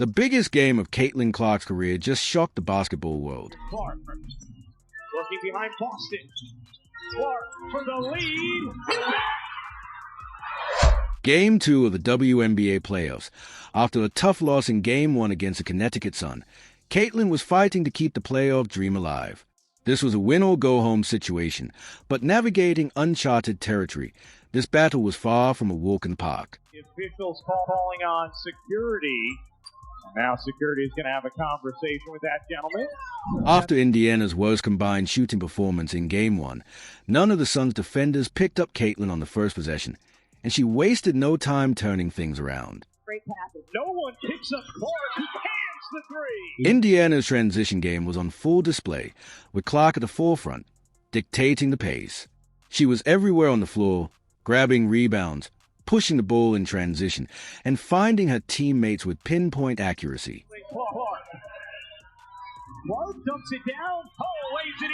The biggest game of Caitlin Clark's career just shocked the basketball world. Clark working behind Boston. Clark for the lead. Game 2 of the WNBA playoffs. After a tough loss in Game 1 against the Connecticut Sun, Caitlin was fighting to keep the playoff dream alive. This was a win-or-go-home situation, but navigating uncharted territory, this battle was far from a walk in the park. The officials calling on security. Now security is going to have a conversation with that gentleman. After Indiana's worst combined shooting performance in Game 1, none of the Suns' defenders picked up Caitlin on the first possession, and she wasted no time turning things around. Great passes. No one picks up Clark, who cans the three. Indiana's transition game was on full display, with Clark at the forefront, dictating the pace. She was everywhere on the floor, grabbing rebounds, pushing the ball in transition, and finding her teammates with pinpoint accuracy. Clark dumps it down. Oh, waves it in.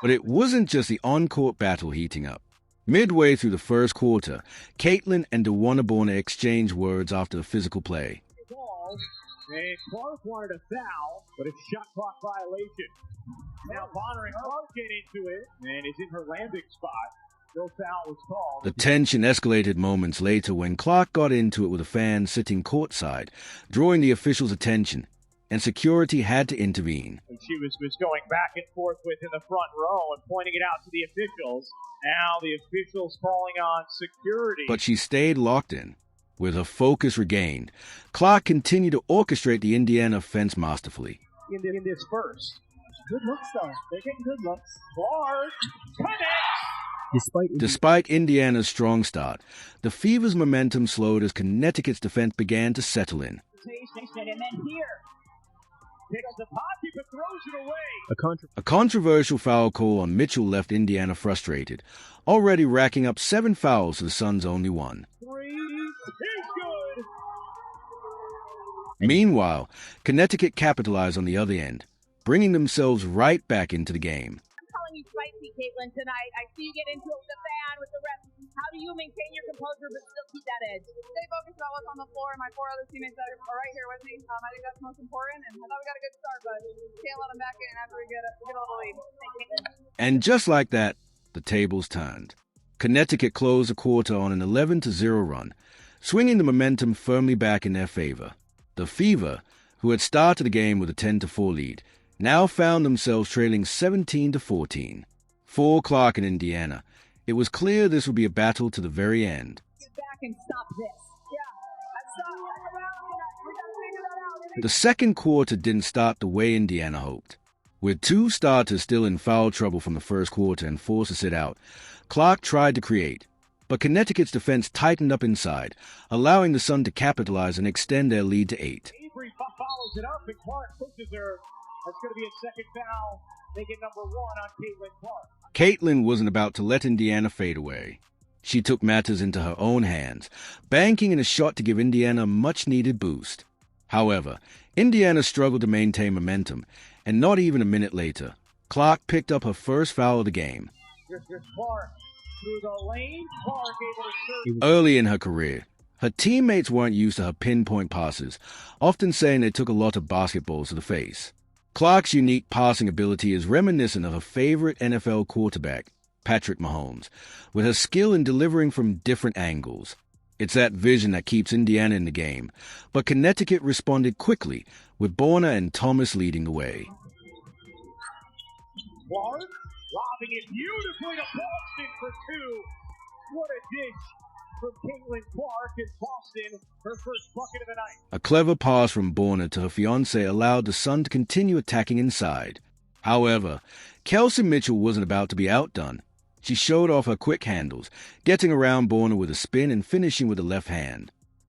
But it wasn't just the on-court battle heating up. Midway through the first quarter, Caitlin and DeWanna Bonner exchanged words after the physical play. And Clark wanted a foul, but it's shot clock violation. Now Bonner and Clark get into it, and it's in her landing spot. No foul was called. The tension escalated moments later when Clark got into it with a fan sitting courtside, drawing the officials' attention, and security had to intervene. And she was going back and forth in the front row and pointing it out to the officials. Now the officials calling on security. But she stayed locked in. With her focus regained, Clark continued to orchestrate the Indiana offense masterfully. In this first. Good looks, though. They're getting good looks. Clark connects. Despite Indiana's strong start, the Fever's momentum slowed as Connecticut's defense began to settle in. And then here. Picks the pocket but throws it away. A controversial foul call on Mitchell left Indiana frustrated, already racking up 7 fouls to the Suns' only 1. Three is good. Meanwhile, Connecticut capitalized on the other end, bringing themselves right back into the game. I'm calling you spicy, Caitlin, tonight. I see you get into it with the fan, with the ref. How do you maintain your composure but still keep that edge? Stay focused about what's on the floor and my 4 other teammates that are right here with me. I think that's most important. And I thought we got a good start, but can't let them back in after we get a little lead. And just like that, the tables turned. Connecticut closed the quarter on an 11-0 run, swinging the momentum firmly back in their favor. The Fever, who had started the game with a 10-4 lead, now found themselves trailing 17-14. For Clark in Indiana, it was clear this would be a battle to the very end. Get back and stop this. Yeah, The second quarter didn't start the way Indiana hoped. With 2 starters still in foul trouble from the first quarter and forced to sit out, Clark tried to create, but Connecticut's defense tightened up inside, allowing the Sun to capitalize and extend their lead to 8. Avery follows it up, and Clark pushes her. That's going to be a second foul, making number 1 on Caitlin Clark. Caitlin wasn't about to let Indiana fade away. She took matters into her own hands, banking in a shot to give Indiana a much-needed boost. However, Indiana struggled to maintain momentum, and not even a minute later, Clark picked up her first foul of the game. Here's Clark through the lane. Clark able to serve. Early in her career, her teammates weren't used to her pinpoint passes, often saying they took a lot of basketballs to the face. Clark's unique passing ability is reminiscent of her favorite NFL quarterback, Patrick Mahomes, with her skill in delivering from different angles. It's that vision that keeps Indiana in the game, but Connecticut responded quickly, with Bonner and Thomas leading the way. Clark lobbing it beautifully to Boston for 2. What a dish from Caitlin Clark in Boston, her first bucket of the night. A clever pass from Bonner to her fiancé allowed the Sun to continue attacking inside. However, Kelsey Mitchell wasn't about to be outdone. She showed off her quick handles, getting around Bonner with a spin and finishing with the left hand.